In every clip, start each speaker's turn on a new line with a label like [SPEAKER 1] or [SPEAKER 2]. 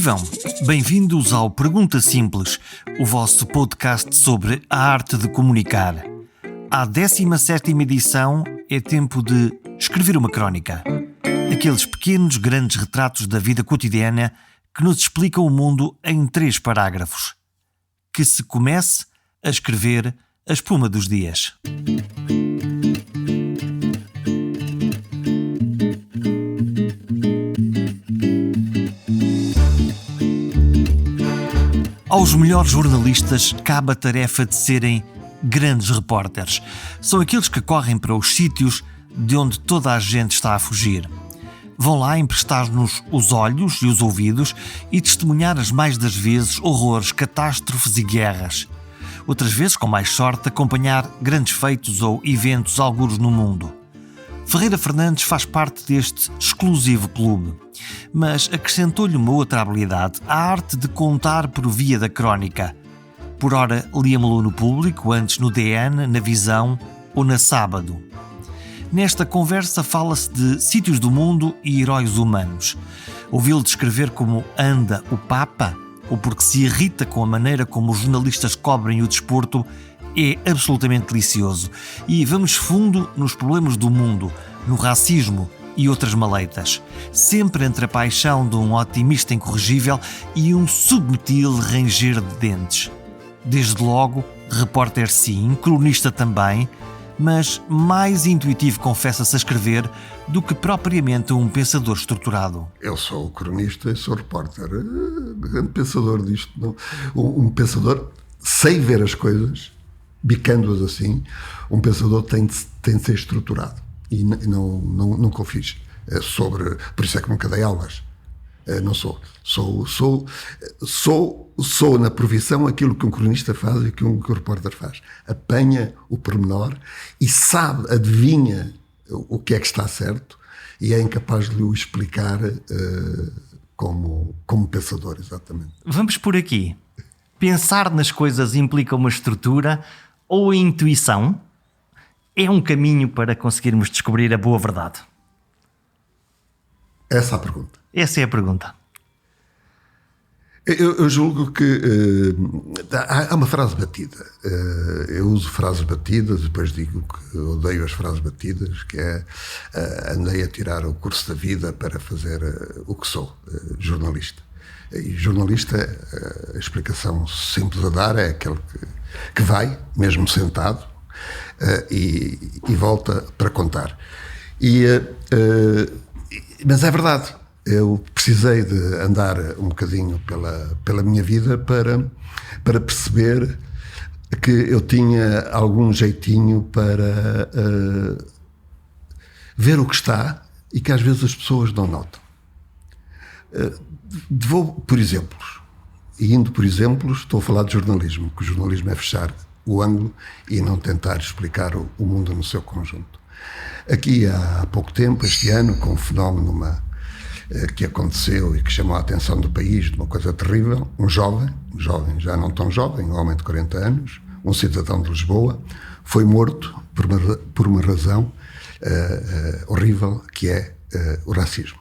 [SPEAKER 1] Vivam! Bem-vindos ao Pergunta Simples, o vosso podcast sobre a arte de comunicar. À 17ª edição é tempo de escrever uma crónica. Aqueles pequenos, grandes retratos da vida cotidiana que nos explicam o mundo em 3 parágrafos. Que se comece a escrever a espuma dos dias. Aos melhores jornalistas cabe a tarefa de serem grandes repórteres. São aqueles que correm para os sítios de onde toda a gente está a fugir. Vão lá emprestar-nos os olhos e os ouvidos e testemunhar as mais das vezes horrores, catástrofes e guerras. Outras vezes, com mais sorte, acompanhar grandes feitos ou eventos algures no mundo. Ferreira Fernandes faz parte deste exclusivo clube, mas acrescentou-lhe uma outra habilidade, a arte de contar por via da crónica. Por ora líamo-lo no Público, antes no DN, na Visão ou na Sábado. Nesta conversa fala-se de sítios do mundo e heróis humanos. Ouvi-lo descrever como anda o Papa, ou porque se irrita com a maneira como os jornalistas cobrem o desporto, é absolutamente delicioso. E vamos fundo nos problemas do mundo, no racismo e outras maleitas. Sempre entre a paixão de um otimista incorrigível e um subtil ranger de dentes. Desde logo, repórter sim, cronista também, mas mais intuitivo confessa-se a escrever do que propriamente um pensador estruturado.
[SPEAKER 2] Eu sou cronista e sou repórter. Grande pensador disto. Não? Um pensador, sei ver as coisas, bicando-as assim. Um pensador tem de ser estruturado. E nunca o fiz. Por isso é que nunca dei aulas. Não sou. Sou na profissão aquilo que um cronista faz e que um repórter faz. Apanha o pormenor e sabe, adivinha o que é que está certo e é incapaz de lhe o explicar como pensador, exatamente.
[SPEAKER 1] Vamos por aqui. Pensar nas coisas implica uma estrutura ou a intuição? É um caminho para conseguirmos descobrir a boa verdade?
[SPEAKER 2] Essa é a pergunta.
[SPEAKER 1] Essa é a pergunta.
[SPEAKER 2] Eu julgo que há uma frase batida. Eu uso frases batidas, depois digo que odeio as frases batidas, que é andei a tirar o curso da vida para fazer o que sou, jornalista. E jornalista, a explicação simples a dar é aquele que vai, mesmo sentado, e volta para contar. Mas é verdade. Eu precisei de andar um bocadinho pela minha vida para perceber que eu tinha algum jeitinho para ver o que está e que às vezes as pessoas não notam. Vou por exemplos. E indo por exemplos, estou a falar de jornalismo, que o jornalismo é fechar o ângulo e não tentar explicar o mundo no seu conjunto. Aqui há pouco tempo, este ano, com um fenómeno que aconteceu e que chamou a atenção do país de uma coisa terrível, um jovem já não tão jovem, um homem de 40 anos, um cidadão de Lisboa, foi morto por uma razão horrível, que é o racismo.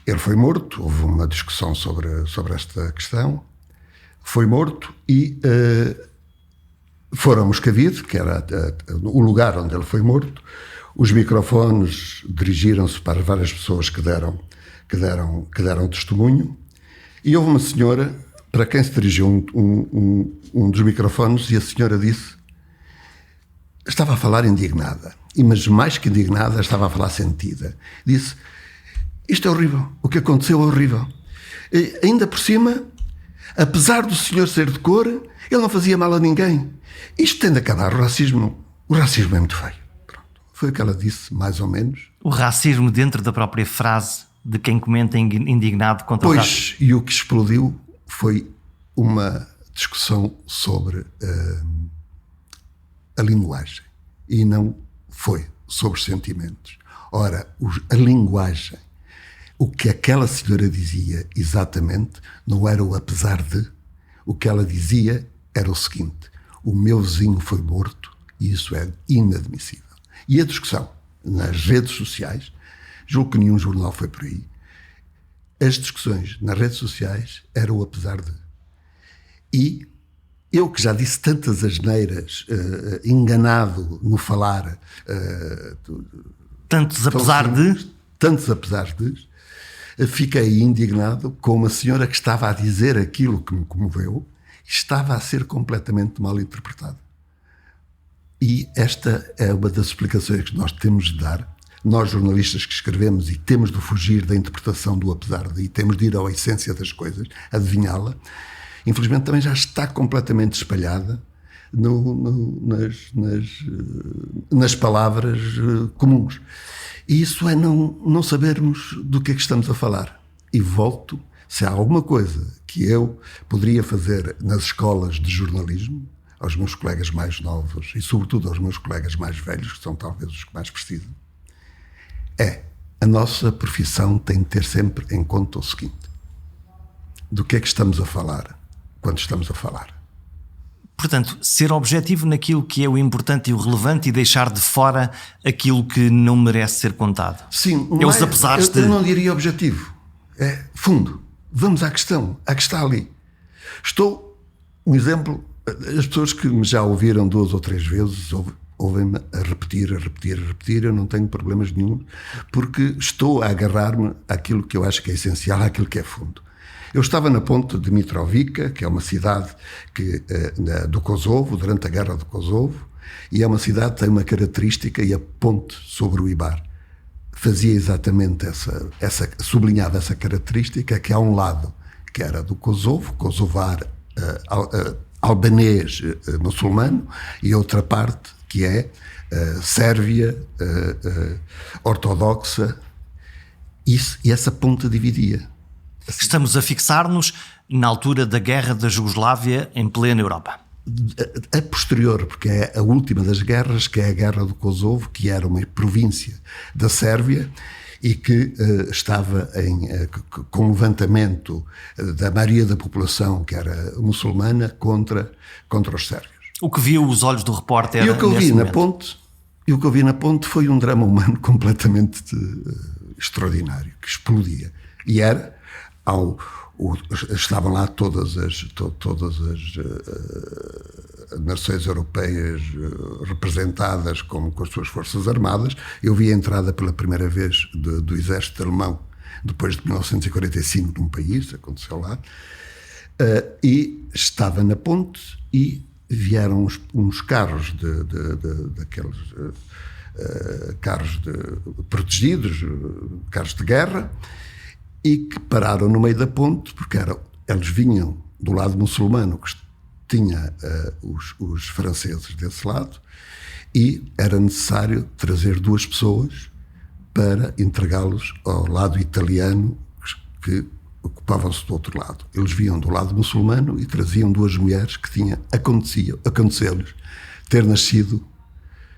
[SPEAKER 2] Ele foi morto, houve uma discussão sobre esta questão, foi morto e foram a Moscavide, que era o lugar onde ele foi morto. Os microfones dirigiram-se para várias pessoas que deram testemunho, e houve uma senhora para quem se dirigiu um dos microfones, e a senhora disse, estava a falar indignada, mas mais que indignada, estava a falar sentida. Disse, isto é horrível, o que aconteceu é horrível. E, ainda por cima, apesar do senhor ser de cor, ele não fazia mal a ninguém. Isto tem de acabar, o racismo é muito feio. Foi o que ela disse, mais ou menos.
[SPEAKER 1] O racismo dentro da própria frase de quem comenta indignado contra o racismo.
[SPEAKER 2] E o que explodiu foi uma discussão sobre a linguagem. E não foi sobre sentimentos. Ora, a linguagem, o que aquela senhora dizia exatamente, não era o apesar de. O que ela dizia era o seguinte, o meu vizinho foi morto e isso é inadmissível. E a discussão nas redes sociais, julgo que nenhum jornal foi por aí, as discussões nas redes sociais eram o apesar de. E eu que já disse tantas asneiras, enganado no falar,
[SPEAKER 1] Tantos apesar de...
[SPEAKER 2] Tantos apesar de, fiquei indignado com uma senhora que estava a dizer aquilo que me comoveu e estava a ser completamente mal interpretada. E esta é uma das explicações que nós temos de dar. Nós, jornalistas que escrevemos e temos de fugir da interpretação do apesar de, e temos de ir à essência das coisas, adivinhá-la, infelizmente também já está completamente espalhada nas palavras comuns. E isso é não sabermos do que é que estamos a falar. E volto, se há alguma coisa que eu poderia fazer nas escolas de jornalismo, aos meus colegas mais novos e sobretudo aos meus colegas mais velhos, que são talvez os que mais precisam, a nossa profissão tem de ter sempre em conta o seguinte: do que é que estamos a falar quando estamos a falar.
[SPEAKER 1] Portanto, ser objetivo naquilo que é o importante e o relevante e deixar de fora aquilo que não merece ser contado.
[SPEAKER 2] Sim,
[SPEAKER 1] os apesares de...
[SPEAKER 2] Eu não diria objetivo, é fundo. Vamos à questão, a que está ali. Um exemplo, as pessoas que me já ouviram 2 ou 3 vezes ouvem-me a repetir, eu não tenho problemas nenhum, porque estou a agarrar-me àquilo que eu acho que é essencial, àquilo que é fundo. Eu estava na ponte de Mitrovica, que é uma cidade do Kosovo, durante a guerra do Kosovo, e é uma cidade que tem uma característica, e a ponte sobre o Ibar fazia exatamente sublinhava essa característica, que há um lado que era do Kosovo, kosovar, albanês, muçulmano, e outra parte que é Sérvia, ortodoxa, e essa ponte dividia.
[SPEAKER 1] Estamos a fixar-nos na altura da guerra da Jugoslávia em plena Europa.
[SPEAKER 2] A posterior, porque é a última das guerras, que é a guerra do Kosovo, que era uma província da Sérvia e que estava com levantamento da maioria da população, que era muçulmana, contra os sérvios.
[SPEAKER 1] O que viu os olhos do repórter
[SPEAKER 2] e o que eu vi na ponte foi um drama humano completamente extraordinário, que explodia. E era... estavam lá todas as nações europeias representadas com as suas forças armadas. Eu vi a entrada pela primeira vez do exército alemão depois de 1945 num país, aconteceu lá, e estava na ponte e vieram uns carros daqueles carros protegidos, carros de guerra, e que pararam no meio da ponte, porque eles vinham do lado muçulmano, que tinha os franceses desse lado, e era necessário trazer 2 pessoas para entregá-los ao lado italiano, que ocupavam-se do outro lado. Eles vinham do lado muçulmano e traziam 2 mulheres que aconteceu-lhes ter nascido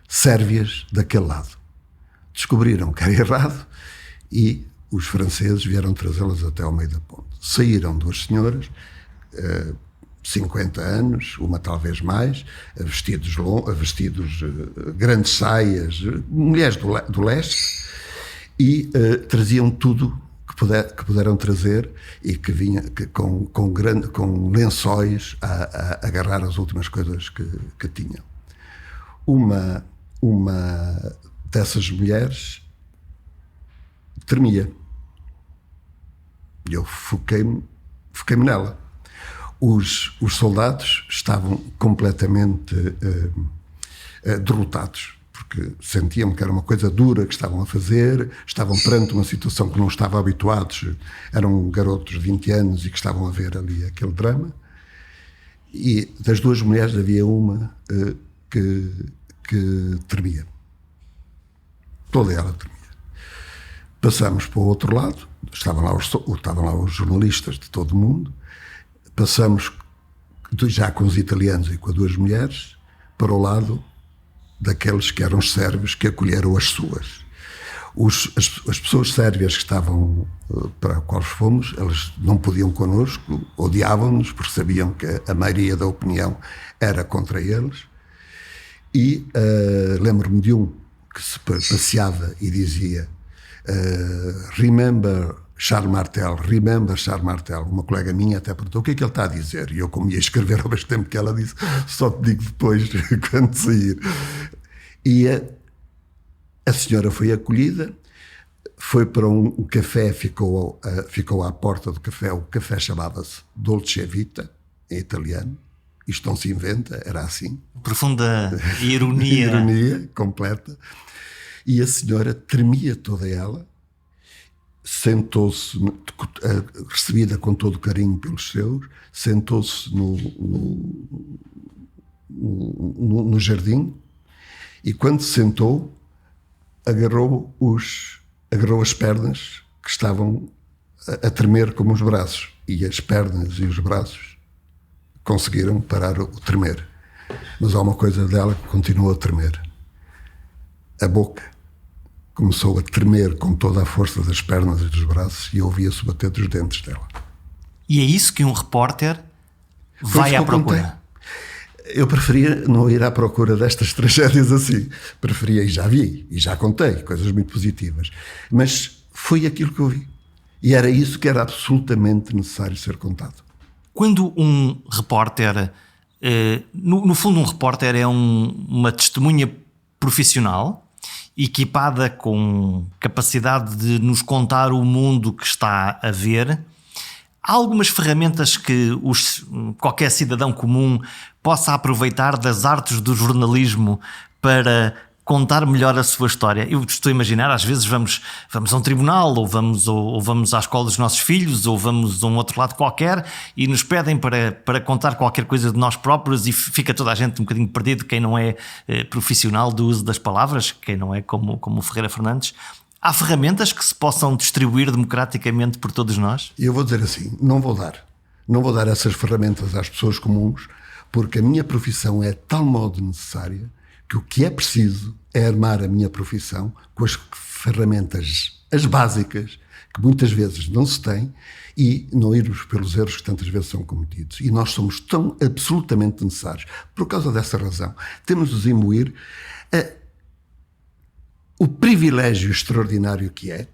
[SPEAKER 2] sérvias daquele lado. Descobriram que era errado e os franceses vieram trazê-las até ao meio da ponte. Saíram 2 senhoras, 50 anos, uma talvez mais, vestidos grandes saias, mulheres do leste, e traziam tudo que puderam trazer e que vinha com lençóis a agarrar as últimas coisas que tinham. Uma dessas mulheres tremia. Eu foquei-me nela. Os soldados estavam completamente derrotados, porque sentiam que era uma coisa dura que estavam a fazer, estavam perante uma situação que não estavam habituados, eram garotos de 20 anos e que estavam a ver ali aquele drama. E das 2 mulheres havia uma que tremia. Toda ela tremia. Passamos para o outro lado, estavam lá os jornalistas de todo o mundo, passamos já com os italianos e com as 2 mulheres para o lado daqueles que eram os sérvios que acolheram as suas. As pessoas sérvias que estavam para as quais fomos, elas não podiam connosco, odiavam-nos porque sabiam que a maioria da opinião era contra eles. E lembro-me de um que se passeava e dizia: remember Charles Martel, remember Charles Martel. Uma colega minha até perguntou o que é que ele está a dizer. E eu, como ia escrever ao mesmo tempo que ela disse, só te digo depois, quando sair. E a senhora foi acolhida, foi para um café, ficou à porta do café. O café chamava-se Dolce Vita, em italiano. Isto não se inventa, era assim.
[SPEAKER 1] Profunda ironia.
[SPEAKER 2] Ironia completa. E a senhora tremia toda ela, sentou-se, recebida com todo o carinho pelos seus, sentou-se no jardim e, quando se sentou, agarrou as pernas que estavam a tremer como os braços, e as pernas e os braços conseguiram parar o tremer. Mas há uma coisa dela que continuou a tremer. A boca começou a tremer com toda a força das pernas e dos braços, e ouvia-se bater dos dentes dela.
[SPEAKER 1] E é isso que um repórter vai à procura.
[SPEAKER 2] Eu preferia não ir à procura destas tragédias assim. Preferia, e já vi, e já contei, coisas muito positivas. Mas foi aquilo que eu vi. E era isso que era absolutamente necessário ser contado.
[SPEAKER 1] Quando um repórter... no fundo, um repórter é uma testemunha profissional, equipada com capacidade de nos contar o mundo que está a ver. Há algumas ferramentas que qualquer cidadão comum possa aproveitar das artes do jornalismo para contar melhor a sua história. Eu estou a imaginar, às vezes vamos a um tribunal, ou vamos à escola dos nossos filhos, ou vamos a um outro lado qualquer, e nos pedem para contar qualquer coisa de nós próprios, e fica toda a gente um bocadinho perdido, quem não é profissional do uso das palavras, quem não é como o Ferreira Fernandes. Há ferramentas que se possam distribuir democraticamente por todos nós?
[SPEAKER 2] Eu vou dizer assim, não vou dar essas ferramentas às pessoas comuns, porque a minha profissão é de tal modo necessária que o que é preciso é armar a minha profissão com as ferramentas, as básicas, que muitas vezes não se têm, e não irmos pelos erros que tantas vezes são cometidos. E nós somos tão absolutamente necessários. Por causa dessa razão, temos de nos imbuir o privilégio extraordinário que é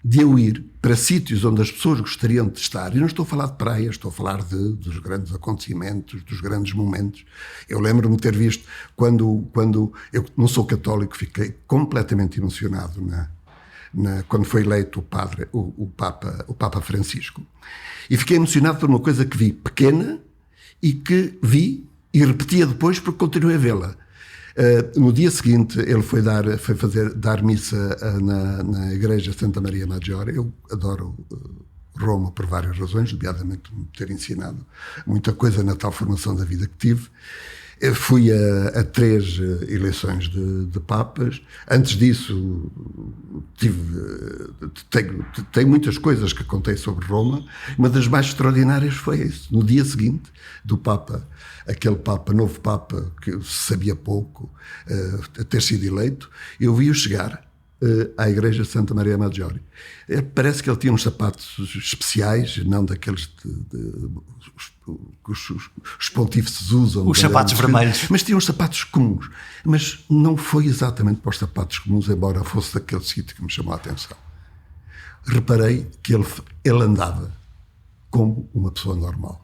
[SPEAKER 2] de eu ir para sítios onde as pessoas gostariam de estar. E não estou a falar de praias, estou a falar dos grandes acontecimentos, dos grandes momentos. Eu lembro-me de ter visto, quando eu não sou católico, fiquei completamente emocionado quando foi eleito o Papa Francisco. E fiquei emocionado por uma coisa que vi pequena e que vi e repetia depois porque continuei a vê-la. No dia seguinte ele foi dar missa na igreja Santa Maria Maggiore. Eu adoro Roma por várias razões, nomeadamente me ter ensinado muita coisa na tal formação da vida que tive. Eu fui a 3 eleições de papas. Antes disso tenho muitas coisas que contei sobre Roma. Uma das mais extraordinárias foi isso. No dia seguinte do Papa, aquele Papa, novo Papa, que se sabia pouco, a ter sido eleito, eu vi-o chegar à igreja de Santa Maria Maggiore. Parece que ele tinha uns sapatos especiais, não daqueles que os pontífices usam.
[SPEAKER 1] Os sapatos vermelhos.
[SPEAKER 2] Mas tinha uns sapatos comuns. Mas não foi exatamente para os sapatos comuns, embora fosse daquele sítio que me chamou a atenção. Reparei que ele andava como uma pessoa normal.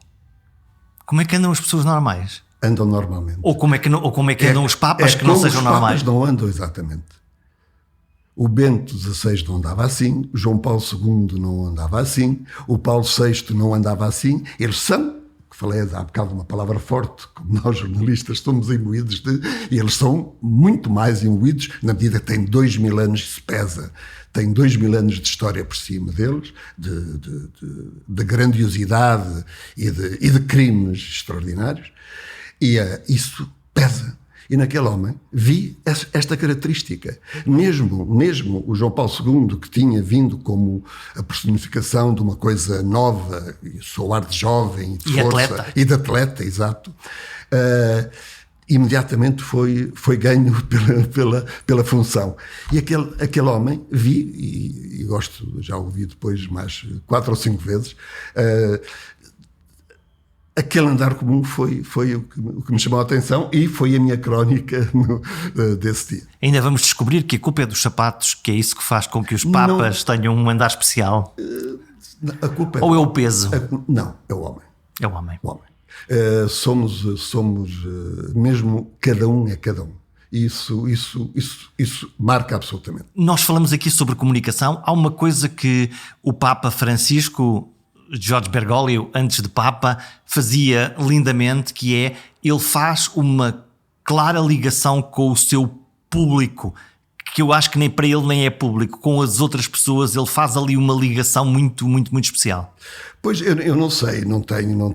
[SPEAKER 1] Como é que andam as pessoas normais?
[SPEAKER 2] Andam normalmente.
[SPEAKER 1] Ou como é que andam os papas que não sejam normais?
[SPEAKER 2] Os papas não andam exatamente. O Bento XVI não andava assim, o João Paulo II não andava assim, o Paulo VI não andava assim. Eles são, que falei há bocado uma palavra forte, como nós jornalistas somos imbuídos e eles são muito mais imbuídos, na medida que têm 2000 anos, e se pesa, têm 2000 anos de história por cima deles, de grandiosidade e de crimes extraordinários, e isso pesa. E naquele homem vi esta característica. Mesmo o João Paulo II, que tinha vindo como a personificação de uma coisa nova, sou ar de jovem, de força, e de atleta, exato, imediatamente foi ganho pela função. E aquele homem vi, e gosto, já ouvi depois mais 4 ou 5 vezes, aquele andar comum foi o que me chamou a atenção e foi a minha crónica desse dia.
[SPEAKER 1] Ainda vamos descobrir que a culpa é dos sapatos, que é isso que faz com que os papas tenham um andar especial.
[SPEAKER 2] A culpa
[SPEAKER 1] Ou é o peso?
[SPEAKER 2] Não, é o homem.
[SPEAKER 1] É o homem.
[SPEAKER 2] O homem. Somos mesmo cada um é cada um. Isso marca absolutamente.
[SPEAKER 1] Nós falamos aqui sobre comunicação. Há uma coisa que o Papa Francisco, Jorge Bergoglio, antes de Papa, fazia lindamente, que é, ele faz uma clara ligação com o seu público, que eu acho que nem para ele nem é público, com as outras pessoas. Ele faz ali uma ligação muito, muito, muito especial.
[SPEAKER 2] Pois, eu não sei, não tenho...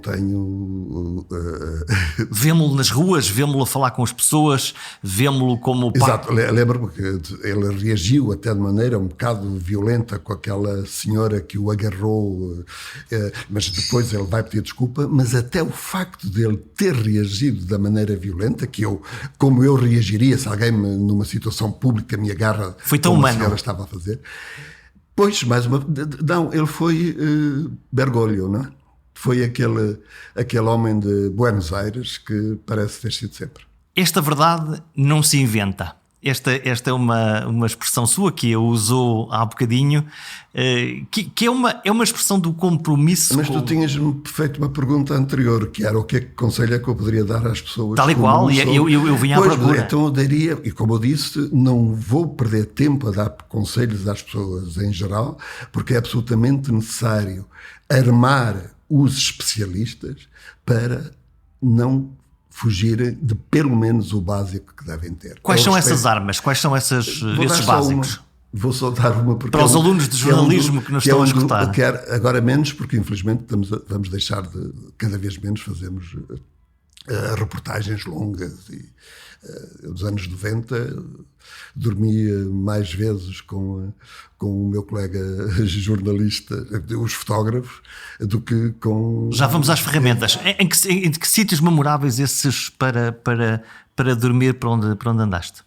[SPEAKER 1] Vemo-lo nas ruas, vemo-lo a falar com as pessoas, vemo-lo como...
[SPEAKER 2] Exato, lembro-me que ele reagiu até de maneira um bocado violenta com aquela senhora que o agarrou, mas depois ele vai pedir desculpa, mas até o facto de ele ter reagido da maneira violenta, como eu reagiria se alguém numa situação pública me agarra,
[SPEAKER 1] foi tão
[SPEAKER 2] como
[SPEAKER 1] humano.
[SPEAKER 2] A senhora estava a fazer... Pois, não, ele foi Bergoglio, não é? Foi aquele homem de Buenos Aires que parece ter sido sempre.
[SPEAKER 1] Esta verdade não se inventa. Esta é uma expressão sua que eu usou há bocadinho, que é uma expressão do compromisso.
[SPEAKER 2] Mas tu tinhas-me feito uma pergunta anterior, que era o que conselho é que eu poderia dar às pessoas.
[SPEAKER 1] Tal e qual, e eu vinha à procura.
[SPEAKER 2] Então eu daria, e como eu disse, não vou perder tempo a dar conselhos às pessoas em geral, porque é absolutamente necessário armar os especialistas para não fugirem de pelo menos o básico que devem ter.
[SPEAKER 1] Quais são essas armas? Quais são esses básicos?
[SPEAKER 2] Vou só dar uma
[SPEAKER 1] para os alunos de jornalismo que nos estão a escutar.
[SPEAKER 2] Agora menos, porque infelizmente vamos deixar de, cada vez menos fazemos reportagens longas e dos anos 90 dormi mais vezes com o meu colega jornalista, os fotógrafos, do que com...
[SPEAKER 1] Já vamos às ferramentas. Em que sítios memoráveis esses para dormir para onde andaste?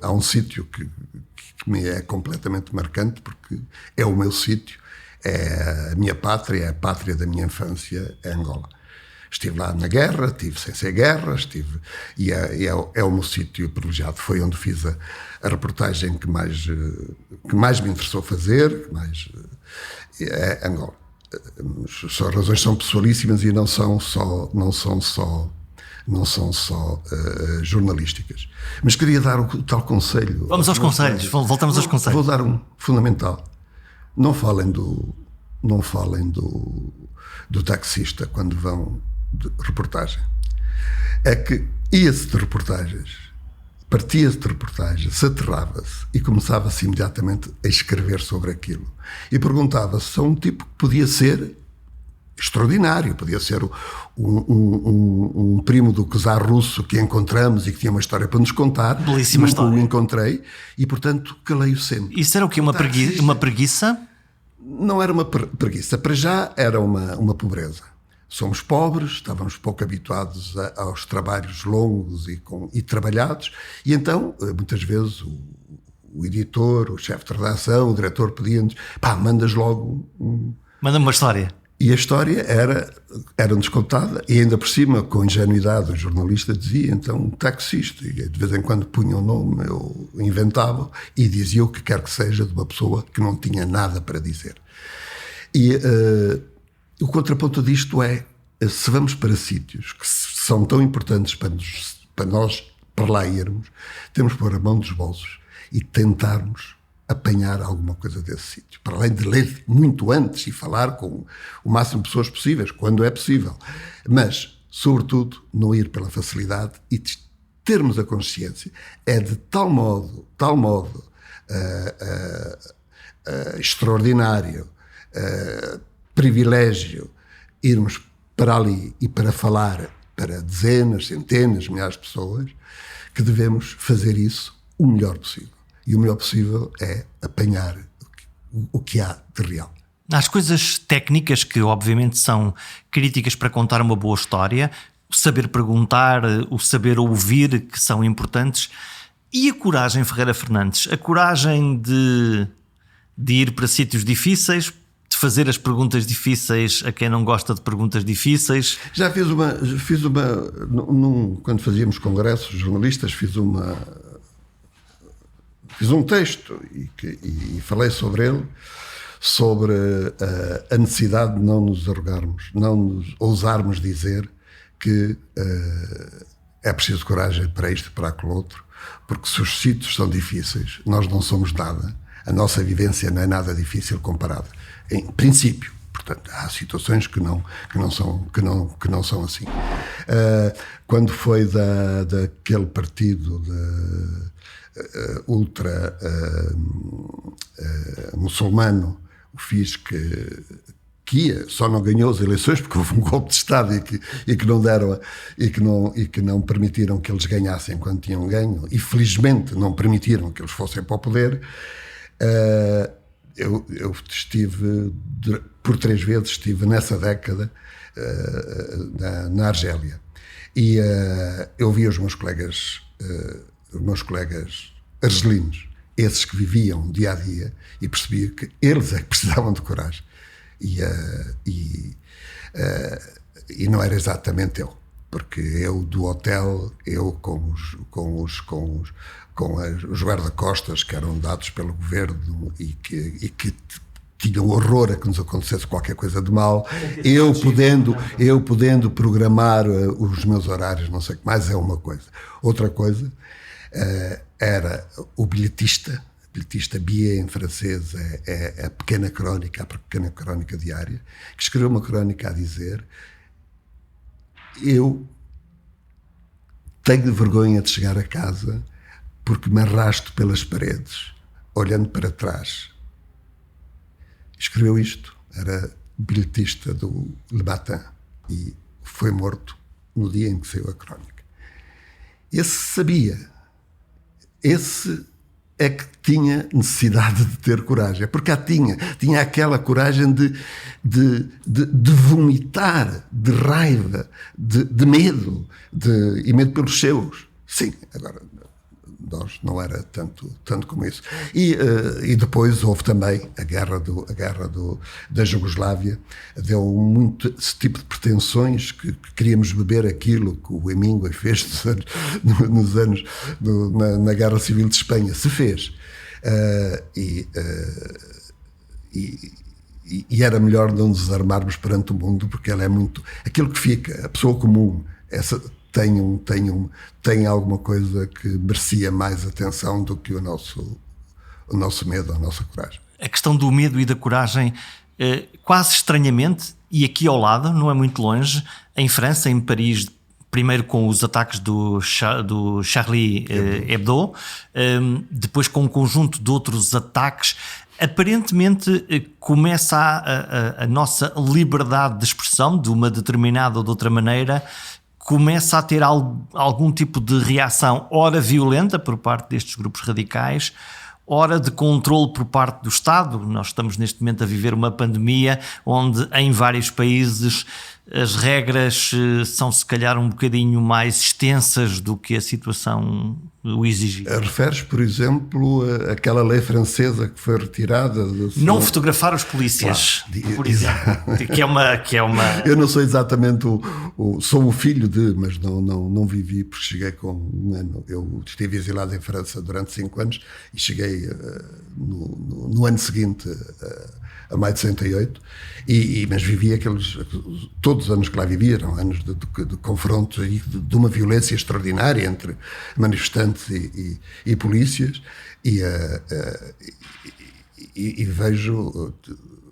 [SPEAKER 2] Há um sítio que me é completamente marcante, porque é o meu sítio, é a minha pátria, é a pátria da minha infância, é Angola. Estive lá na guerra, estive sem ser guerra, e é o meu sítio privilegiado. Foi onde fiz a reportagem que mais me interessou fazer, é Angola. As razões são pessoalíssimas e não são só jornalísticas. Mas queria dar o tal conselho.
[SPEAKER 1] Vamos aos conselhos, voltamos aos conselhos.
[SPEAKER 2] Vou dar um fundamental. Não falem do taxista quando vão de reportagem. É que ia-se de reportagens, partia-se de reportagens, se aterrava-se e começava-se imediatamente a escrever sobre aquilo. E perguntava-se se um tipo que podia ser extraordinário, podia ser um primo do czar russo que encontramos e que tinha uma história para nos contar.
[SPEAKER 1] Belíssima história.
[SPEAKER 2] O encontrei e, portanto, calei-o sempre.
[SPEAKER 1] Isso era o quê? Uma preguiça?
[SPEAKER 2] Não era uma preguiça. Para já era uma pobreza. Somos pobres, estávamos pouco habituados aos trabalhos longos e trabalhados, e então, muitas vezes, o editor, o chefe de redação, o diretor pedia-nos, mandas logo
[SPEAKER 1] Manda-me uma história.
[SPEAKER 2] E a história era-nos contada, e ainda por cima, com ingenuidade, o jornalista dizia, então, um taxista, e de vez em quando punha o nome, eu inventava, e dizia o que quer que seja de uma pessoa que não tinha nada para dizer. E o contraponto disto é, se vamos para sítios que são tão importantes para nós para lá irmos, temos que pôr a mão dos bolsos e tentarmos apanhar alguma coisa desse sítio, para além de ler muito antes e falar com o máximo de pessoas possíveis, quando é possível, mas, sobretudo, não ir pela facilidade e termos a consciência, é de tal modo extraordinário, privilégio, irmos para ali e para falar para dezenas, centenas, milhares de pessoas, que devemos fazer isso o melhor possível. E o melhor possível é apanhar o que há de real.
[SPEAKER 1] As coisas técnicas que obviamente são críticas para contar uma boa história, o saber perguntar, o saber ouvir, que são importantes. E a coragem, Ferreira Fernandes? A coragem de ir para sítios difíceis, de fazer as perguntas difíceis a quem não gosta de perguntas difíceis?
[SPEAKER 2] Já fiz quando fazíamos congressos jornalistas, fiz um texto e falei sobre ele, sobre a necessidade de não nos arrogarmos, não nos ousarmos dizer que é preciso coragem para isto e para aquele outro, porque se os sítios são difíceis, nós não somos nada, a nossa vivência não é nada difícil comparada, em princípio. Portanto, há situações que não são assim. Quando foi daquele partido ultra muçulmano, o FIS, só não ganhou as eleições porque houve um golpe de Estado e que não deram e que não permitiram que eles ganhassem quando tinham ganho, e felizmente não permitiram que eles fossem para o poder. Eu estive por 3 vezes, estive nessa década na Argélia, e eu vi os meus colegas argelinos, esses que viviam dia a dia, e percebi que eles é que precisavam de coragem. E não era exatamente eu, porque eu do hotel, eu com os guarda-costas que eram dados pelo governo e que tinham horror a que nos acontecesse qualquer coisa de mal, eu podendo programar os meus horários, não sei o que mais, é uma coisa. Outra coisa era o bilhetista billet em francês é a pequena crónica diária, que escreveu uma crónica a dizer: eu tenho vergonha de chegar a casa porque me arrasto pelas paredes, olhando para trás. Escreveu isto, era bilhetista do Le Matin e foi morto no dia em que saiu a crónica. Esse é que tinha necessidade de ter coragem, porque tinha aquela coragem de vomitar, de raiva, de medo, e medo pelos seus. Sim, agora nós não era tanto como isso. E depois houve também a guerra da Jugoslávia, deu muito esse tipo de pretensões que queríamos beber aquilo que o Hemingway fez na Guerra Civil de Espanha, se fez. E era melhor não nos armarmos perante o mundo, porque ela é muito... Aquilo que fica, a pessoa comum, essa... Tem alguma coisa que merecia mais atenção do que o nosso medo, a nossa coragem.
[SPEAKER 1] A questão do medo e da coragem, quase estranhamente, e aqui ao lado, não é muito longe, em França, em Paris, primeiro com os ataques do Charlie Hebdo, depois com um conjunto de outros ataques, aparentemente começa a nossa liberdade de expressão, de uma determinada ou de outra maneira, começa a ter algum tipo de reação, ora violenta por parte destes grupos radicais, ora de controle por parte do Estado. Nós estamos neste momento a viver uma pandemia onde em vários países as regras são se calhar um bocadinho mais extensas do que a situação o exigia.
[SPEAKER 2] Referes, por exemplo, àquela lei francesa que foi retirada?
[SPEAKER 1] Não fotografar os polícias, claro, por exemplo, que é uma...
[SPEAKER 2] Eu não sou exatamente sou o filho mas não vivi, porque cheguei com 1 ano. Eu estive exilado em França durante 5 anos e cheguei no ano seguinte a maio de 68, mas vivi todos os anos que lá vivi, eram anos de confrontos e de uma violência extraordinária entre manifestantes e polícias, e vejo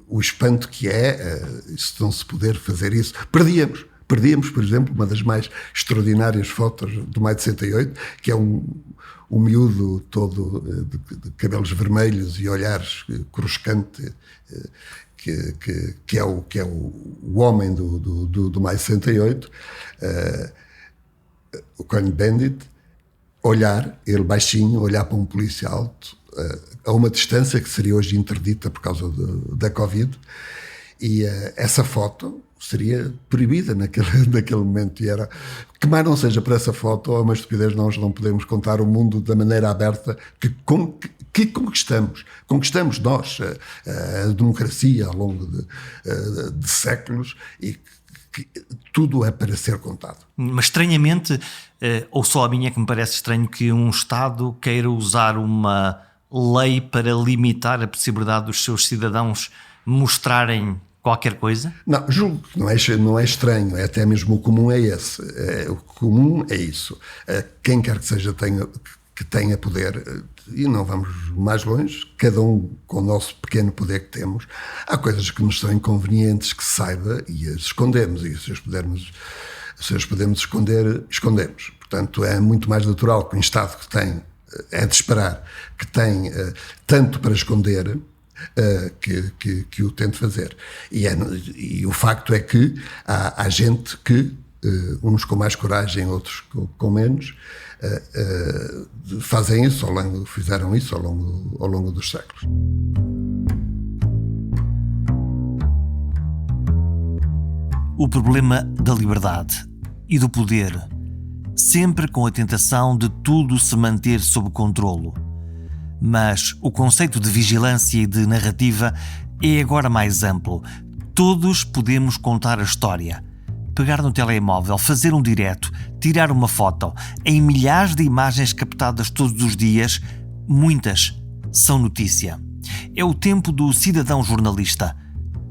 [SPEAKER 2] o espanto que se não se poder fazer isso. Perdíamos, por exemplo, uma das mais extraordinárias fotos do maio de 68, que é um miúdo todo de cabelos vermelhos e olhares cruscante, que é o homem do maio de 68, o Cohn-Bendit, ele baixinho, olhar para um polícia alto, a uma distância que seria hoje interdita por causa da Covid, e essa foto seria proibida naquele momento, e era que mais não seja por essa foto ou uma estupidez. Nós não podemos contar o mundo da maneira aberta que conquistamos nós a democracia ao longo de séculos, e que tudo é para ser contado.
[SPEAKER 1] Mas estranhamente, ou só a mim é que me parece estranho que um Estado queira usar uma lei para limitar a possibilidade dos seus cidadãos mostrarem qualquer coisa?
[SPEAKER 2] Não, julgo que não é estranho, é até mesmo o comum é esse. O comum é isso. Quem quer que seja que tenha poder, e não vamos mais longe, cada um com o nosso pequeno poder que temos, há coisas que nos são inconvenientes que se saiba e as escondemos, e se as podemos esconder, escondemos. Portanto, é muito mais natural que um Estado que tem, é de esperar, que tem tanto para esconder, que o tente fazer. E o facto é que há gente que, uns com mais coragem, outros com menos, fizeram isso ao longo dos séculos.
[SPEAKER 1] O problema da liberdade e do poder, sempre com a tentação de tudo se manter sob controlo. Mas o conceito de vigilância e de narrativa é agora mais amplo. Todos podemos contar a história. Pegar no telemóvel, fazer um direto, tirar uma foto. Em milhares de imagens captadas todos os dias, muitas são notícia. É o tempo do cidadão jornalista,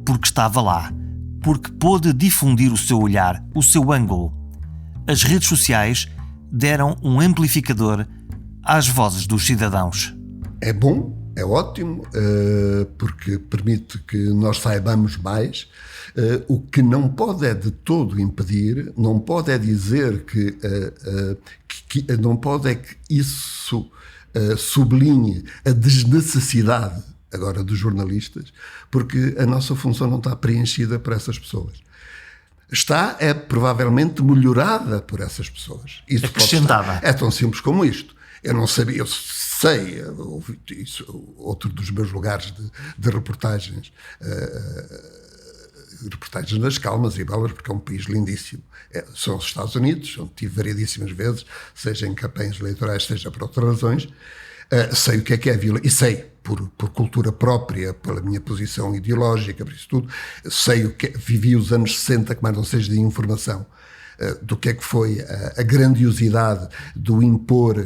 [SPEAKER 1] porque estava lá, porque pôde difundir o seu olhar, o seu ângulo. As redes sociais deram um amplificador às vozes dos cidadãos.
[SPEAKER 2] É bom, é ótimo, porque permite que nós saibamos mais. O que não pode é de todo impedir, não pode é dizer não pode é que isso sublinhe a desnecessidade agora dos jornalistas, porque a nossa função não está preenchida por essas pessoas. Está, provavelmente melhorada por essas pessoas. Isso
[SPEAKER 1] acrescentada.
[SPEAKER 2] É tão simples como isto. Eu sei, outro dos meus lugares de reportagens, reportagens nas calmas e belas, porque é um país lindíssimo. São os Estados Unidos, onde estive variedíssimas vezes, seja em campanhas eleitorais, seja por outras razões. Sei o que é a violência, e sei, por cultura própria, pela minha posição ideológica, por isso tudo, sei vivi os anos 60, que mais não seja de informação, do que é que foi a grandiosidade do impor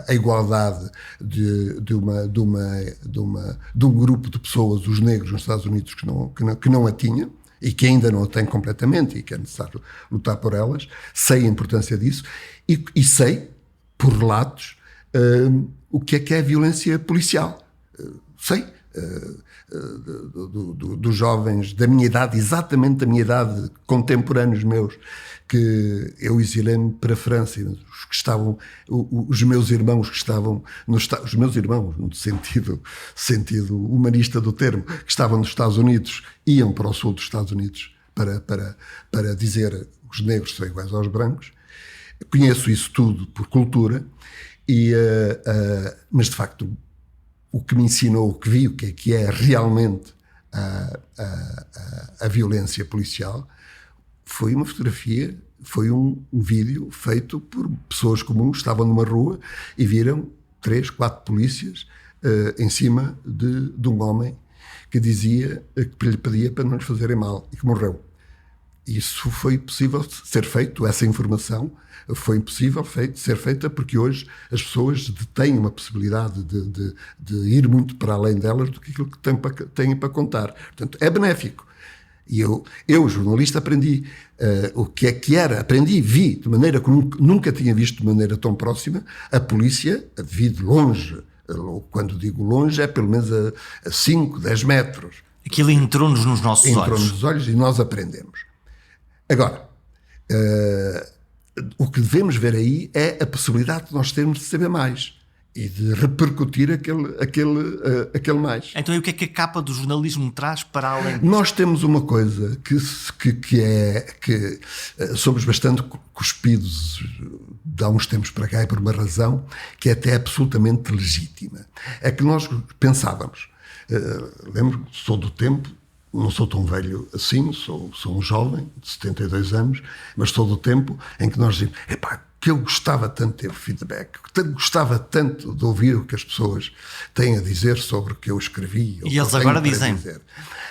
[SPEAKER 2] a igualdade de um grupo de pessoas, os negros nos Estados Unidos, que não a tinham, e que ainda não a têm completamente, e que é necessário lutar por elas. Sei a importância disso, e sei, por relatos, o que é a violência policial. Sei, dos jovens da minha idade, exatamente da minha idade, contemporâneos meus, que eu exilei-me para a França. Os meus irmãos que estavam os meus irmãos, no sentido humanista do termo, que estavam nos Estados Unidos, iam para o sul dos Estados Unidos para dizer os negros são iguais aos brancos. Conheço isso tudo por cultura, mas de facto o que me ensinou, o que vi, o que é realmente a violência policial, foi uma fotografia, foi um vídeo feito por pessoas comuns que estavam numa rua e viram 3, 4 polícias em cima de um homem que dizia que lhe pedia para não lhes fazerem mal, e que morreu. Isso foi possível ser feito, essa informação foi impossível ser feita, porque hoje as pessoas têm uma possibilidade de ir muito para além delas do que aquilo que têm para contar. Portanto, é benéfico. E eu jornalista, aprendi o que era, vi de maneira que nunca tinha visto de maneira tão próxima a polícia, vi de longe. Quando digo longe, é pelo menos a 5, 10 metros.
[SPEAKER 1] Aquilo entrou-nos nos nossos olhos.
[SPEAKER 2] Entrou-nos nos olhos e nós aprendemos. Agora, o que devemos ver aí é a possibilidade de nós termos de saber mais e de repercutir aquele mais.
[SPEAKER 1] Então, e o que é que a capa do jornalismo traz para além?
[SPEAKER 2] Nós temos uma coisa que somos bastante cuspidos de há uns tempos para cá, e por uma razão que é até absolutamente legítima. É que nós pensávamos, lembro, sou do tempo não sou tão velho assim, sou um jovem de 72 anos, mas sou do tempo em que nós dizemos, que eu gostava tanto de ter feedback, gostava tanto de ouvir o que as pessoas têm a dizer sobre o que eu escrevi.
[SPEAKER 1] E eles agora dizem.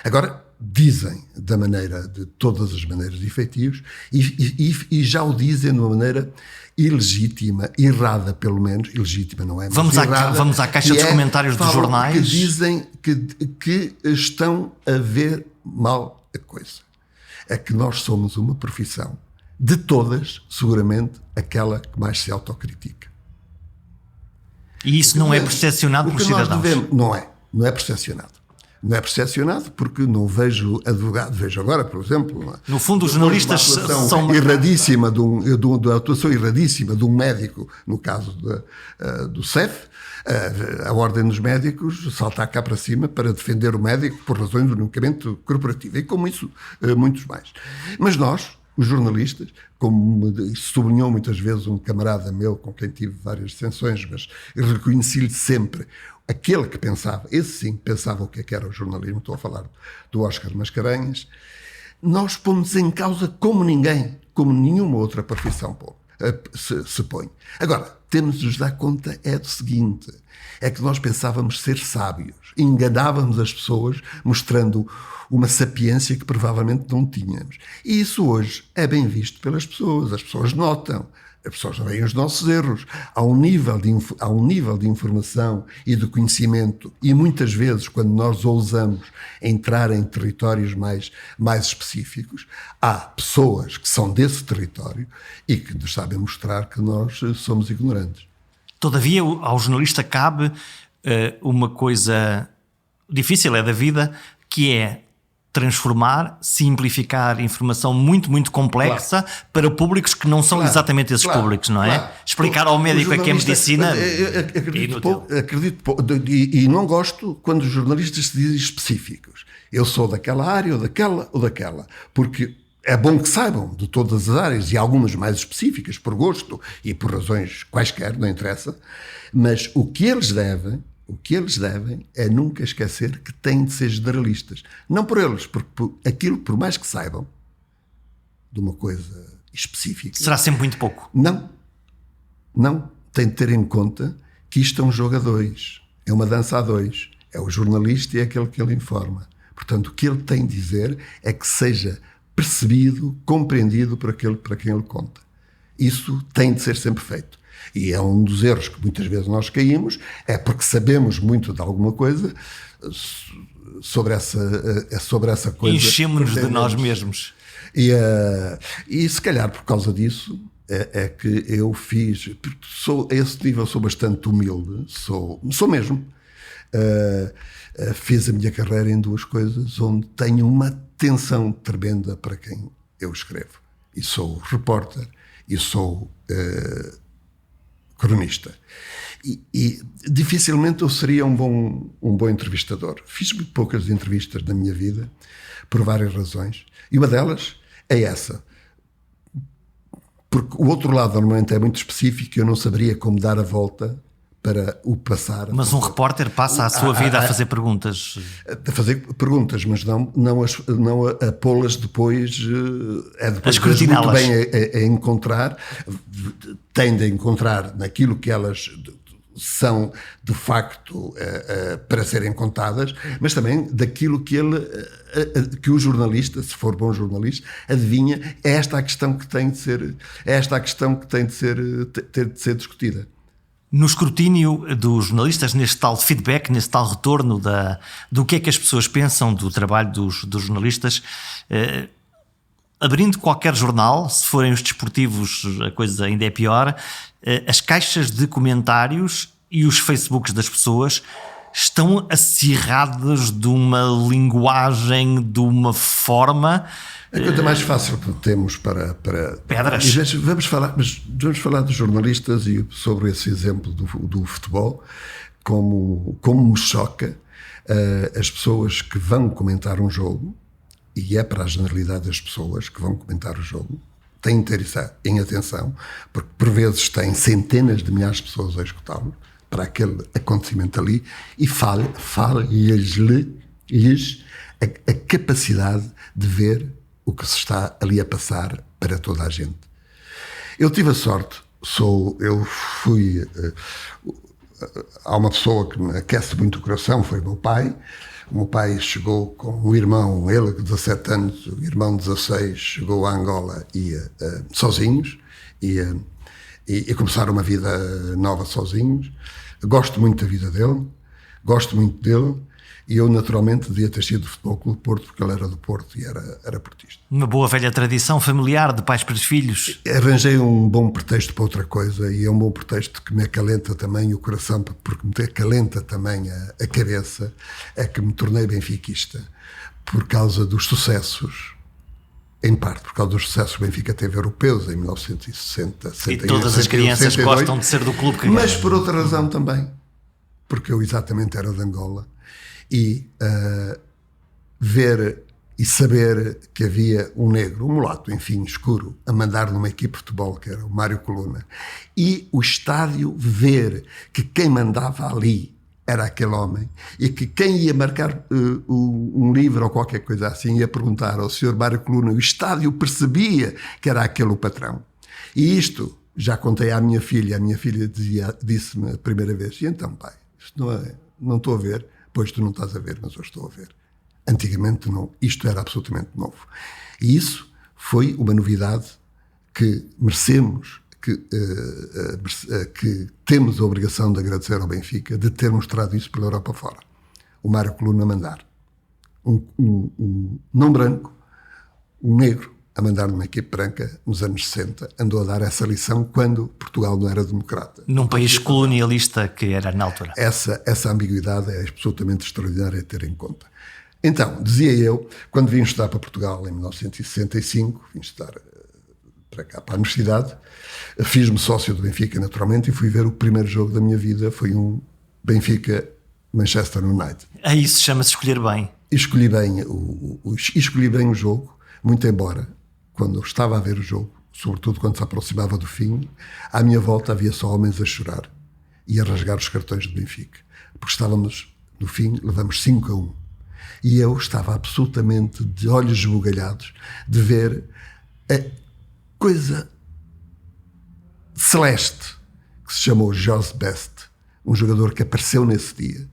[SPEAKER 2] Agora dizem de todas as maneiras efetivas e já o dizem de uma maneira ilegítima, errada pelo menos, ilegítima não é?
[SPEAKER 1] Vamos à caixa dos comentários dos jornais.
[SPEAKER 2] Que dizem que estão a ver mal a coisa. É que nós somos uma profissão, de todas, seguramente, aquela que mais se autocritica.
[SPEAKER 1] E isso não é percepcionado pelos cidadãos?
[SPEAKER 2] Não é percepcionado. Não é percepcionado porque não vejo advogado. Vejo agora, por exemplo...
[SPEAKER 1] No fundo, os jornalistas são...
[SPEAKER 2] Da atuação erradíssima de um médico, no caso do CEF, a Ordem dos Médicos saltar cá para cima para defender o médico por razões do unicamente corporativo. E como isso, muitos mais. Mas nós, os jornalistas, como sublinhou muitas vezes um camarada meu com quem tive várias dissensões, mas reconheci-lhe sempre... Aquele que pensava, esse sim, pensava o que é que era o jornalismo, estou a falar do Oscar Mascarenhas, nós pomos em causa como ninguém, como nenhuma outra profissão se põe. Agora, temos de nos dar conta do seguinte, é que nós pensávamos ser sábios, enganávamos as pessoas mostrando uma sapiência que provavelmente não tínhamos. E isso hoje é bem visto pelas pessoas, as pessoas notam. As pessoas veem os nossos erros. Há um nível de informação e de conhecimento e muitas vezes, quando nós ousamos entrar em territórios mais específicos, há pessoas que são desse território e que nos sabem mostrar que nós somos ignorantes.
[SPEAKER 1] Todavia, ao jornalista cabe uma coisa difícil da vida, que é transformar, simplificar informação muito, muito complexa para públicos que não são exatamente esses públicos, não é? Explicar ao médico que é medicina...
[SPEAKER 2] Acredito pouco, e não gosto quando os jornalistas se dizem específicos. Eu sou daquela área, ou daquela, porque é bom que saibam de todas as áreas, e algumas mais específicas, por gosto e por razões quaisquer, não interessa, mas o que eles devem é nunca esquecer que têm de ser generalistas. Não por eles, porque aquilo, por mais que saibam de uma coisa específica...
[SPEAKER 1] Será sempre muito pouco.
[SPEAKER 2] Não. Tem de ter em conta que isto é um jogo a dois. É uma dança a dois. É o jornalista e é aquele que ele informa. Portanto, o que ele tem de dizer é que seja percebido, compreendido por aquele para quem ele conta. Isso tem de ser sempre feito. E é um dos erros que muitas vezes nós caímos, é porque sabemos muito de alguma coisa sobre essa coisa.
[SPEAKER 1] Enchemos-nos de nós mesmos.
[SPEAKER 2] E se calhar por causa disso é que eu fiz, a esse nível sou bastante humilde, sou mesmo. Fiz a minha carreira em duas coisas onde tenho uma atenção tremenda para quem eu escrevo. E sou repórter e sou... cronista. E dificilmente eu seria um bom entrevistador. Fiz muito poucas entrevistas na minha vida, por várias razões. E uma delas é essa. Porque o outro lado normalmente é muito específico e eu não saberia como dar a volta para o passar.
[SPEAKER 1] Mas um repórter passa a sua vida a fazer perguntas.
[SPEAKER 2] A fazer perguntas, mas não a pô-las depois. É depois muito bem a encontrar. Tende a encontrar naquilo que elas são de facto para serem contadas, mas também daquilo que o jornalista, se for bom jornalista, adivinha. É esta a questão que tem de ser, ter de ser discutida.
[SPEAKER 1] No escrutínio dos jornalistas, neste tal feedback, neste tal retorno do que é que as pessoas pensam do trabalho dos jornalistas, abrindo qualquer jornal, se forem os desportivos a coisa ainda é pior, as caixas de comentários e os Facebooks das pessoas estão acirradas de uma linguagem, de uma forma...
[SPEAKER 2] A coisa mais fácil que temos para
[SPEAKER 1] pedras.
[SPEAKER 2] Vamos falar dos jornalistas e sobre esse exemplo do futebol, como me choca as pessoas que vão comentar um jogo, e é para a generalidade das pessoas que vão comentar o jogo, têm de ter isso em atenção, porque por vezes têm centenas de milhares de pessoas a escutá-lo para aquele acontecimento ali, e fale-lhes a capacidade de ver o que se está ali a passar para toda a gente. Eu tive a sorte, há uma pessoa que me aquece muito o coração, foi o meu pai. O meu pai chegou com um irmão, ele de 17 anos, o irmão de 16, chegou a Angola sozinhos e começaram uma vida nova sozinhos. Gosto muito da vida dele, gosto muito dele, e eu naturalmente devia ter sido do Futebol Clube do Porto, porque ele era do Porto e era portista.
[SPEAKER 1] Uma boa velha tradição familiar de pais para os filhos.
[SPEAKER 2] Arranjei um bom pretexto para outra coisa, e é um bom pretexto que me acalenta também o coração, porque me acalenta também a cabeça, é que me tornei benfiquista por causa dos sucessos, em parte por causa dos sucessos que o Benfica teve europeus em 1960, 61,
[SPEAKER 1] E todas as crianças
[SPEAKER 2] 62,
[SPEAKER 1] gostam de ser do clube que
[SPEAKER 2] mas
[SPEAKER 1] ganha.
[SPEAKER 2] por outra razão também, porque eu exatamente era de Angola, e ver e saber que havia um negro, um mulato, enfim, escuro, a mandar numa equipe de futebol, que era o Mário Coluna, e o estádio ver que quem mandava ali era aquele homem, e que quem ia marcar um livro ou qualquer coisa assim ia perguntar ao Sr. Mário Coluna, o estádio percebia que era aquele o patrão. E isto já contei à minha filha, disse-me a primeira vez: e então, pai, isto não estou a ver. Pois tu não estás a ver, mas eu estou a ver. Antigamente não, isto era absolutamente novo. E isso foi uma novidade que merecemos, que temos a obrigação de agradecer ao Benfica, de ter mostrado isso pela Europa fora. O Mário Coluna a mandar. Um não branco, um negro, a mandar numa equipe branca nos anos 60, andou a dar essa lição quando Portugal não era democrata.
[SPEAKER 1] Num país colonialista que era na altura.
[SPEAKER 2] Essa ambiguidade é absolutamente extraordinária a ter em conta. Então, dizia eu, quando vim estudar para Portugal em 1965, vim estudar para cá, para a universidade, fiz-me sócio do Benfica naturalmente e fui ver o primeiro jogo da minha vida, foi um Benfica-Manchester United.
[SPEAKER 1] A isso chama-se escolher bem.
[SPEAKER 2] Escolhi bem o jogo, muito embora, quando eu estava a ver o jogo, sobretudo quando se aproximava do fim, à minha volta havia só homens a chorar e a rasgar os cartões do Benfica, porque estávamos, no fim, levamos 5-1. E eu estava absolutamente de olhos esbugalhados de ver a coisa celeste que se chamou Jos Best, um jogador que apareceu nesse dia,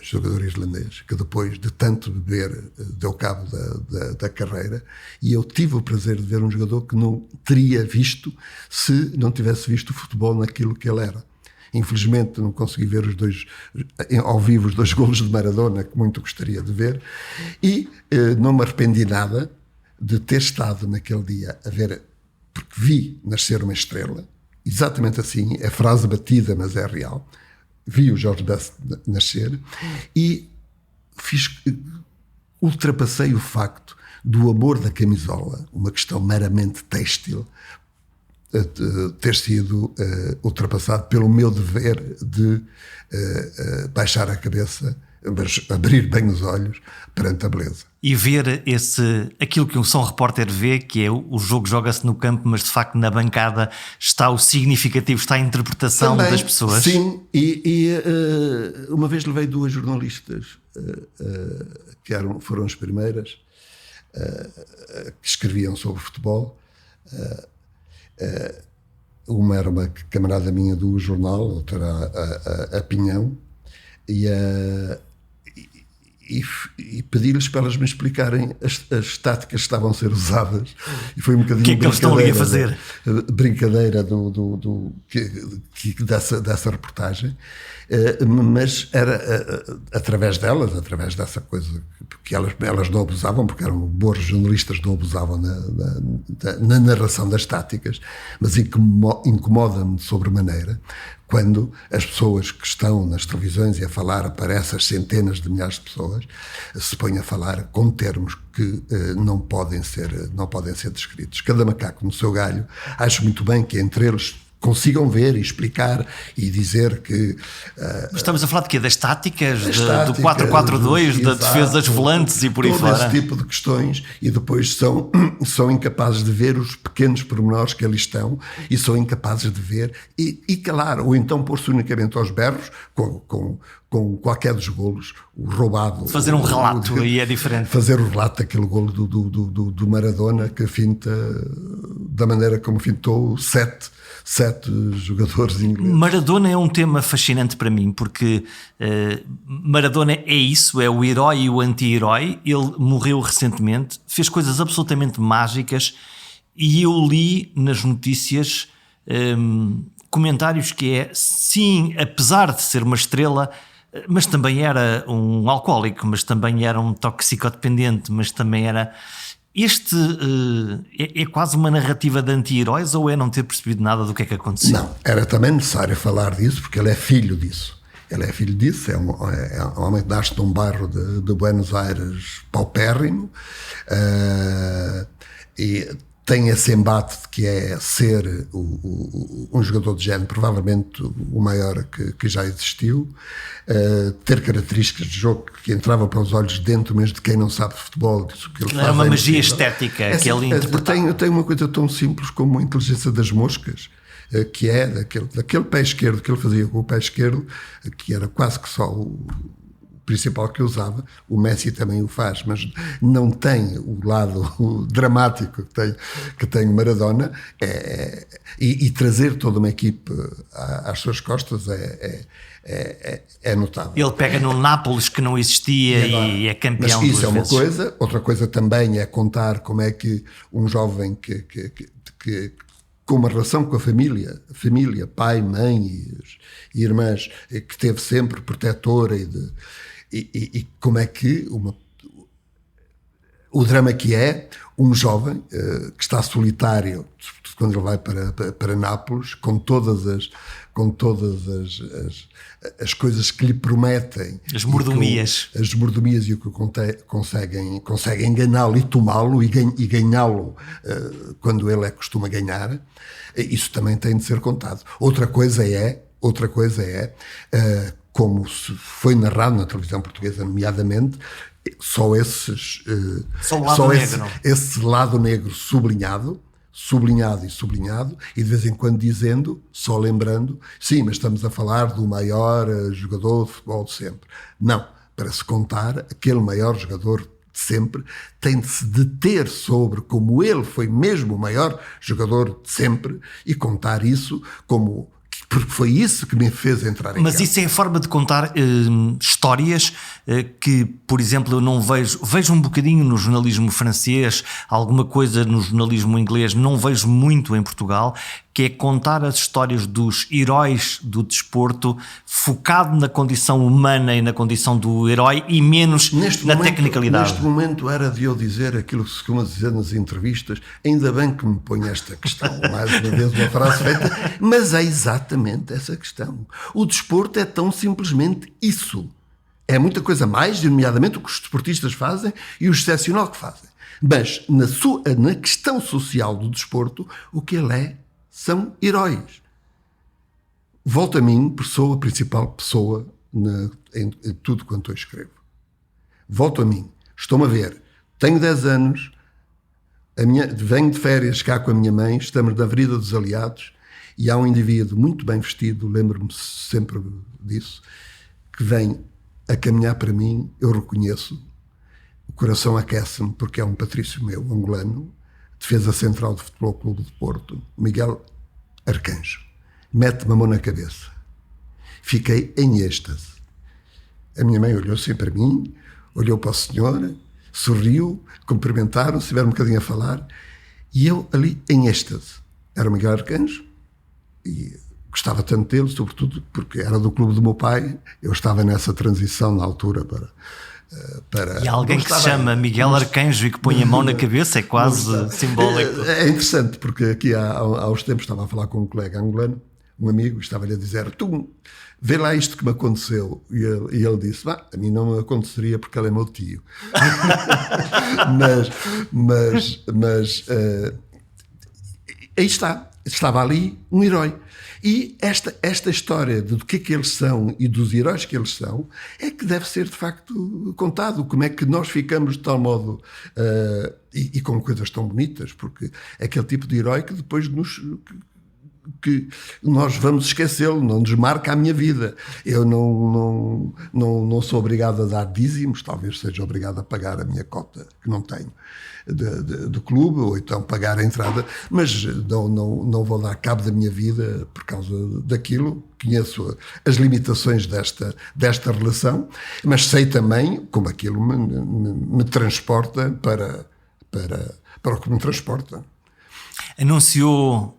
[SPEAKER 2] jogador islandês, que depois de tanto beber deu cabo da carreira, e eu tive o prazer de ver um jogador que não teria visto se não tivesse visto o futebol naquilo que ele era. Infelizmente não consegui ver ao vivo os 2 golos de Maradona, que muito gostaria de ver, e não me arrependi nada de ter estado naquele dia a ver, porque vi nascer uma estrela, exatamente assim, é frase batida, mas é real. Vi o Jorge Best nascer e ultrapassei o facto do amor da camisola, uma questão meramente têxtil, ter sido ultrapassado pelo meu dever de baixar a cabeça, abrir bem os olhos perante a beleza.
[SPEAKER 1] E ver aquilo que um São Repórter vê, que é o jogo joga-se no campo, mas de facto na bancada está o significativo, está a interpretação
[SPEAKER 2] também,
[SPEAKER 1] das pessoas.
[SPEAKER 2] Sim, uma vez levei 2 jornalistas, que foram as primeiras, que escreviam sobre futebol. Uma era uma camarada minha do jornal, outra era a Pinhão, e pedi-lhes para elas me explicarem as táticas que estavam a ser usadas, e foi um bocadinho
[SPEAKER 1] o que é que eles estão ali a fazer?
[SPEAKER 2] Brincadeira dessa reportagem, mas era através delas, através dessa coisa que elas não abusavam, porque eram boas jornalistas, não abusavam na narração das táticas, mas incomoda-me de sobremaneira quando as pessoas que estão nas televisões e a falar para essas centenas de milhares de pessoas se põem a falar com termos que não podem ser descritos. Cada macaco no seu galho. Acho muito bem que entre eles consigam ver e explicar e dizer que...
[SPEAKER 1] Estamos a falar de quê? Das táticas? Do 4-4-2, da defesa das volantes e por aí fora?
[SPEAKER 2] Todo esse tipo de questões, e depois são incapazes de ver os pequenos pormenores que ali estão e são incapazes de ver e calar, ou então pôr-se unicamente aos berros com com qualquer dos golos, o roubado.
[SPEAKER 1] Fazer um relato aí é diferente.
[SPEAKER 2] Fazer o relato daquele golo do Maradona, que finta da maneira como fintou sete jogadores ingleses.
[SPEAKER 1] Maradona é um tema fascinante para mim, porque Maradona é isso, é o herói e o anti-herói. Ele morreu recentemente, fez coisas absolutamente mágicas, e eu li nas notícias comentários que sim, apesar de ser uma estrela, mas também era um alcoólico, mas também era um toxicodependente, mas também era... Este é quase uma narrativa de anti-heróis, ou é não ter percebido nada do que é que aconteceu?
[SPEAKER 2] Não, era também necessário falar disso, porque ele é filho disso. Ele é filho disso, é um homem que nasce num bairro de Buenos Aires paupérrimo, e tem esse embate de que é ser um jogador de género, provavelmente o maior que já existiu, ter características de jogo que entravam para os olhos dentro mesmo de quem não sabe de futebol. Isso que ele
[SPEAKER 1] era uma magia estética que ele interpretava.
[SPEAKER 2] Tem uma coisa tão simples como a inteligência das moscas, que é daquele pé esquerdo que ele fazia com o pé esquerdo, que era quase que só o principal que usava. O Messi também o faz, mas não tem o lado dramático que tem o Maradona, e trazer toda uma equipe às suas costas é notável.
[SPEAKER 1] Ele pega no Nápoles, que não existia, e é campeão.
[SPEAKER 2] Mas isso é uma
[SPEAKER 1] vezes.
[SPEAKER 2] coisa. Outra coisa também é contar como é que um jovem que com uma relação com a família, pai, mãe e irmãs, que teve sempre protetora, e como é que o drama que é um jovem que está solitário quando ele vai para Nápoles, com todas as coisas que lhe prometem,
[SPEAKER 1] as mordomias
[SPEAKER 2] e o que conseguem enganá-lo e tomá-lo e ganhá-lo quando ele costuma ganhar. Isso também tem de ser contado. Outra coisa é como foi narrado na televisão portuguesa, nomeadamente, esse lado negro sublinhado, e de vez em quando dizendo, só lembrando, sim, mas estamos a falar do maior jogador de futebol de sempre. Não, para se contar aquele maior jogador de sempre, tem de se deter sobre como ele foi mesmo o maior jogador de sempre, e contar isso como... porque foi isso que me fez entrar em
[SPEAKER 1] Mas
[SPEAKER 2] campo.
[SPEAKER 1] Isso é a forma de contar histórias que, por exemplo, eu não vejo um bocadinho no jornalismo francês, alguma coisa no jornalismo inglês, não vejo muito em Portugal, que é contar as histórias dos heróis do desporto, focado na condição humana e na condição do herói, e menos na tecnicalidade.
[SPEAKER 2] Neste momento era de eu dizer aquilo que se costuma dizer nas entrevistas: ainda bem que me põe esta questão, mais uma vez uma frase feita, mas é exatamente essa questão. O desporto é tão simplesmente isso. É muita coisa mais, nomeadamente o que os desportistas fazem e o excepcional que fazem. Mas na questão social do desporto, o que ele são heróis. Volto a mim, sou a principal pessoa em tudo quanto eu escrevo. Volto a mim, estou-me a ver, tenho 10 anos, venho de férias cá com a minha mãe, estamos na Avenida dos Aliados, e há um indivíduo muito bem vestido, lembro-me sempre disso, que vem a caminhar para mim, eu reconheço, o coração aquece-me, porque é um patrício meu, angolano, defesa central do Futebol Clube de Porto, Miguel Arcanjo. Mete-me a mão na cabeça. Fiquei em êxtase. A minha mãe olhou assim para mim, olhou para o senhor, sorriu, cumprimentaram-se, tiveram um bocadinho a falar, e eu ali em êxtase. Era o Miguel Arcanjo, e gostava tanto dele, sobretudo porque era do clube do meu pai. Eu estava nessa transição na altura para...
[SPEAKER 1] E alguém que se chama Miguel Arcanjo e que põe a mão na cabeça é quase simbólico.
[SPEAKER 2] É interessante, porque aqui há uns tempos estava a falar com um colega angolano, um amigo, estava-lhe a dizer: tu vê lá isto que me aconteceu. E ele disse: a mim não me aconteceria porque ele é meu tio. mas aí estava ali um herói. E esta história do que eles são e dos heróis que eles são é que deve ser de facto contado. Como é que nós ficamos de tal modo e com coisas tão bonitas, porque é aquele tipo de herói que depois que nós vamos esquecê-lo, não desmarca a minha vida. Eu não sou obrigado a dar dízimos, talvez seja obrigado a pagar a minha cota, que não tenho, do clube, ou então pagar a entrada, mas não vou dar cabo da minha vida por causa daquilo. Conheço as limitações desta relação, mas sei também como aquilo me transporta para o que me transporta.
[SPEAKER 1] Anunciou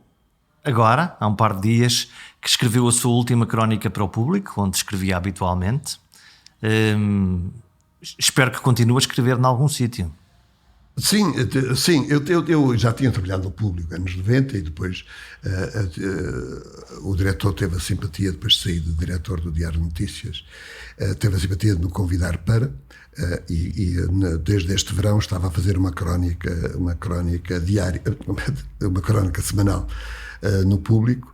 [SPEAKER 1] agora, há um par de dias, que escreveu a sua última crónica para o público, onde escrevia habitualmente. Espero que continue a escrever em algum sítio.
[SPEAKER 2] Sim, eu já tinha trabalhado no público anos 90 e depois o diretor teve a simpatia, depois de sair de diretor do Diário de Notícias, teve a simpatia de me convidar para, desde este verão estava a fazer uma crónica diária, uma crónica semanal no público,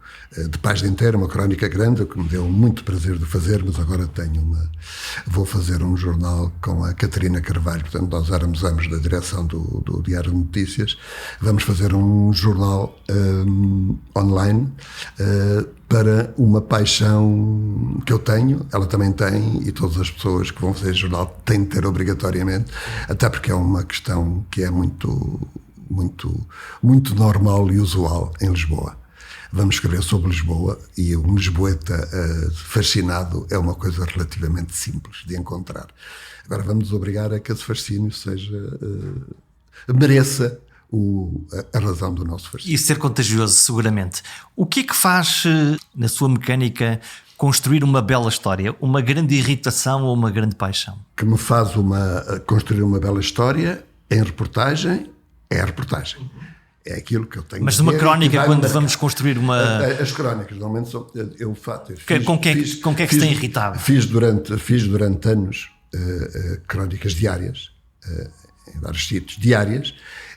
[SPEAKER 2] de página inteira, uma crónica grande, que me deu muito prazer de fazer, mas agora vou fazer um jornal com a Catarina Carvalho, portanto nós éramos ambos da direção do Diário de Notícias, vamos fazer um jornal online para uma paixão que eu tenho, ela também tem, e todas as pessoas que vão fazer jornal têm de ter obrigatoriamente, até porque é uma questão que é muito normal e usual em Lisboa. Vamos escrever sobre Lisboa e um lisboeta fascinado é uma coisa relativamente simples de encontrar. Agora vamos nos obrigar a que esse fascínio mereça a razão do nosso fascínio.
[SPEAKER 1] E ser contagioso, seguramente. O que é que faz, na sua mecânica, construir uma bela história? Uma grande irritação ou uma grande paixão?
[SPEAKER 2] Que me faz construir uma bela história em reportagem, é a reportagem. É aquilo que eu tenho.
[SPEAKER 1] Mas numa crónica, quando vamos construir uma...
[SPEAKER 2] As crónicas, normalmente, com
[SPEAKER 1] quem é que se tem irritado?
[SPEAKER 2] Fiz durante anos crónicas diárias, em vários sítios, diárias,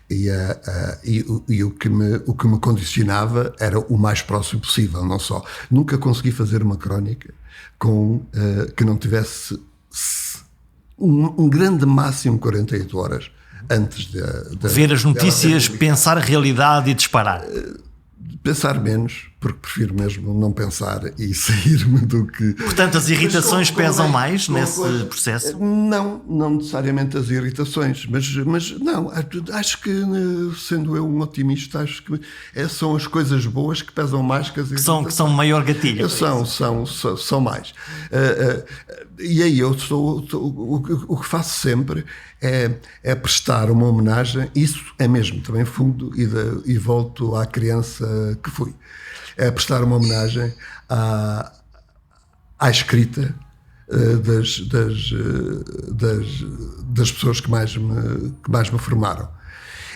[SPEAKER 2] e o que me condicionava era o mais próximo possível, não só. Nunca consegui fazer uma crónica que não tivesse um grande máximo 48 horas antes de
[SPEAKER 1] ver as notícias, pensar a realidade e disparar.
[SPEAKER 2] Pensar menos, porque prefiro mesmo não pensar e sair-me do que...
[SPEAKER 1] Portanto, as irritações pesam mais nesse processo?
[SPEAKER 2] Não necessariamente as irritações, mas não, acho que, sendo eu um otimista, acho que são as coisas boas que pesam mais que as irritações.
[SPEAKER 1] Que são maior gatilho.
[SPEAKER 2] São mais. E aí o que faço sempre é prestar uma homenagem, isso é mesmo, também fundo e volto à criança que fui. É prestar uma homenagem à escrita das pessoas que mais me formaram.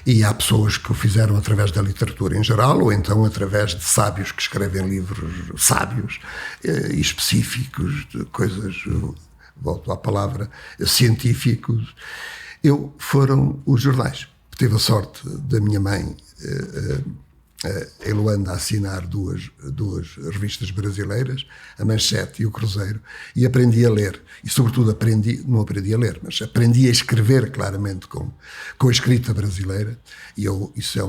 [SPEAKER 2] E há pessoas que o fizeram através da literatura em geral, ou então através de sábios que escrevem livros sábios e específicos, de coisas, volto à palavra, científicos. Foram os jornais. Tive a sorte da minha mãe, em Luanda, a assinar duas revistas brasileiras, a Manchete e o Cruzeiro, e aprendi a ler. E, sobretudo, não aprendi a ler, mas aprendi a escrever claramente com a escrita brasileira. E isso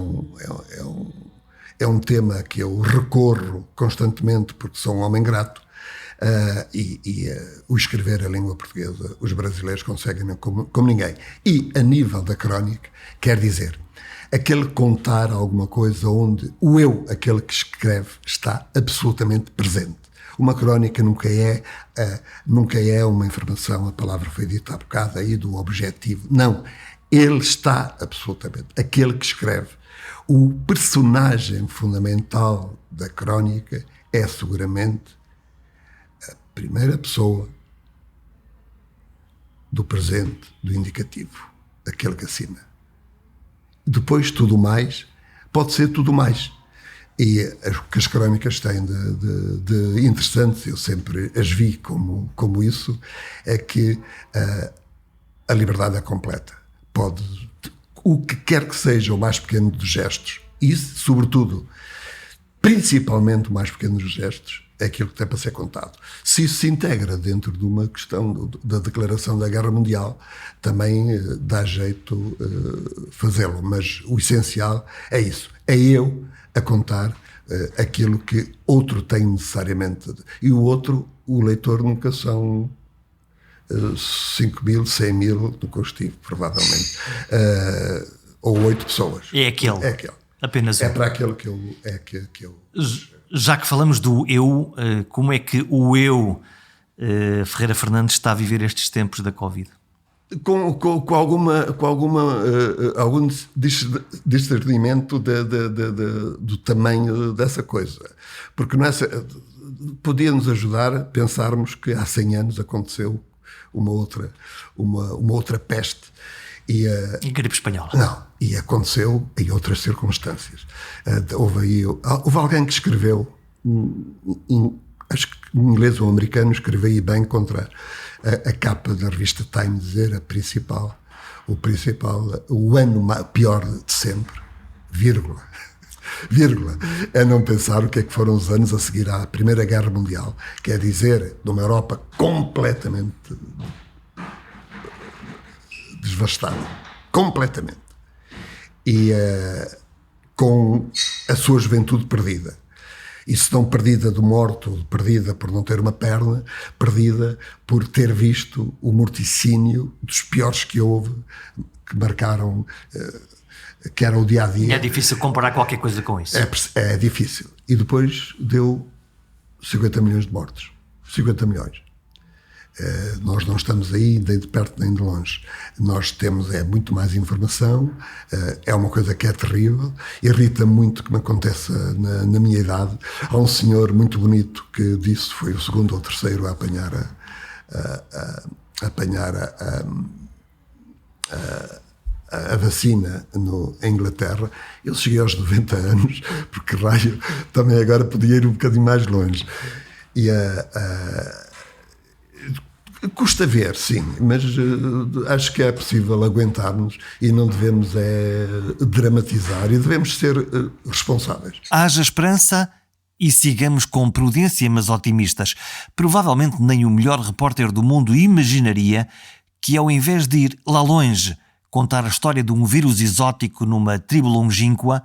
[SPEAKER 2] é um tema que eu recorro constantemente, porque sou um homem grato. O escrever a língua portuguesa, os brasileiros conseguem como ninguém. E, a nível da crónica, quer dizer, aquele contar alguma coisa onde o eu, aquele que escreve, está absolutamente presente. Uma crónica nunca é uma informação, a palavra foi dita há bocado aí, do objetivo. Não, ele está absolutamente, aquele que escreve. O personagem fundamental da crónica é seguramente a primeira pessoa do presente, do indicativo, aquele que assina. Depois, tudo mais, pode ser tudo mais. E o que as crónicas têm de interessante, eu sempre as vi como isso, é que a liberdade é completa. O que quer que seja o mais pequeno dos gestos, e sobretudo, principalmente o mais pequeno dos gestos, é aquilo que tem para ser contado. Se isso se integra dentro de uma questão da declaração da Guerra Mundial, também dá jeito fazê-lo, mas o essencial é isso, é eu a contar aquilo que outro tem necessariamente. E o leitor nunca são 5.000, 100.000, nunca estive, provavelmente. Ou 8 pessoas.
[SPEAKER 1] É aquele.
[SPEAKER 2] É aquele.
[SPEAKER 1] Apenas um.
[SPEAKER 2] É para aquele que eu...
[SPEAKER 1] Já que falamos do eu, como é que o eu, Ferreira Fernandes, está a viver estes tempos da Covid?
[SPEAKER 2] Com algum discernimento do tamanho dessa coisa. Porque podia-nos ajudar a pensarmos que há 100 anos aconteceu uma outra peste. E
[SPEAKER 1] gripe espanhola.
[SPEAKER 2] Não, e aconteceu em outras circunstâncias. Houve alguém que escreveu, acho que em inglês ou americano, escreveu aí bem contra a capa da revista Time, dizer o ano pior de sempre, vírgula, é não pensar o que é que foram os anos a seguir à Primeira Guerra Mundial, quer dizer, numa Europa completamente devastada, completamente, e com a sua juventude perdida. E se não perdida de morto, perdida por não ter uma perna, perdida por ter visto o morticínio dos piores que houve, que marcaram, que era o dia-a-dia.
[SPEAKER 1] É difícil comparar qualquer coisa com isso.
[SPEAKER 2] É difícil. E depois deu 50 milhões de mortos. 50 milhões. Nós não estamos aí nem de perto nem de longe. Nós temos muito mais informação, é uma coisa que é terrível, irrita muito que me aconteça na minha idade. Há um senhor muito bonito que disse, foi o segundo ou terceiro a apanhar a vacina em Inglaterra. Ele chegou aos 90 anos, porque raio, também agora podia ir um bocadinho mais longe. E custa ver, sim, mas acho que é possível aguentar-nos e não devemos dramatizar e devemos ser responsáveis.
[SPEAKER 1] Haja esperança e sigamos com prudência, mas otimistas. Provavelmente nem o melhor repórter do mundo imaginaria que, ao invés de ir lá longe contar a história de um vírus exótico numa tribo longínqua,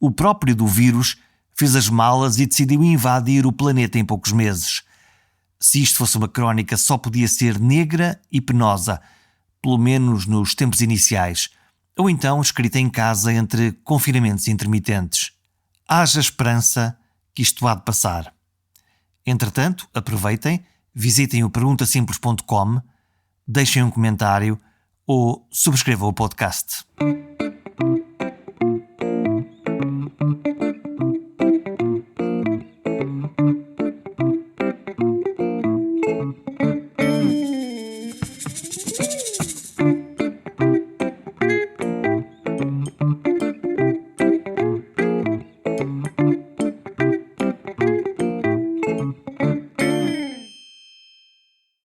[SPEAKER 1] o próprio do vírus fez as malas e decidiu invadir o planeta em poucos meses. Se isto fosse uma crónica, só podia ser negra e penosa, pelo menos nos tempos iniciais, ou então escrita em casa entre confinamentos intermitentes. Haja esperança que isto há de passar. Entretanto, aproveitem, visitem o perguntasimples.com, deixem um comentário ou subscrevam o podcast.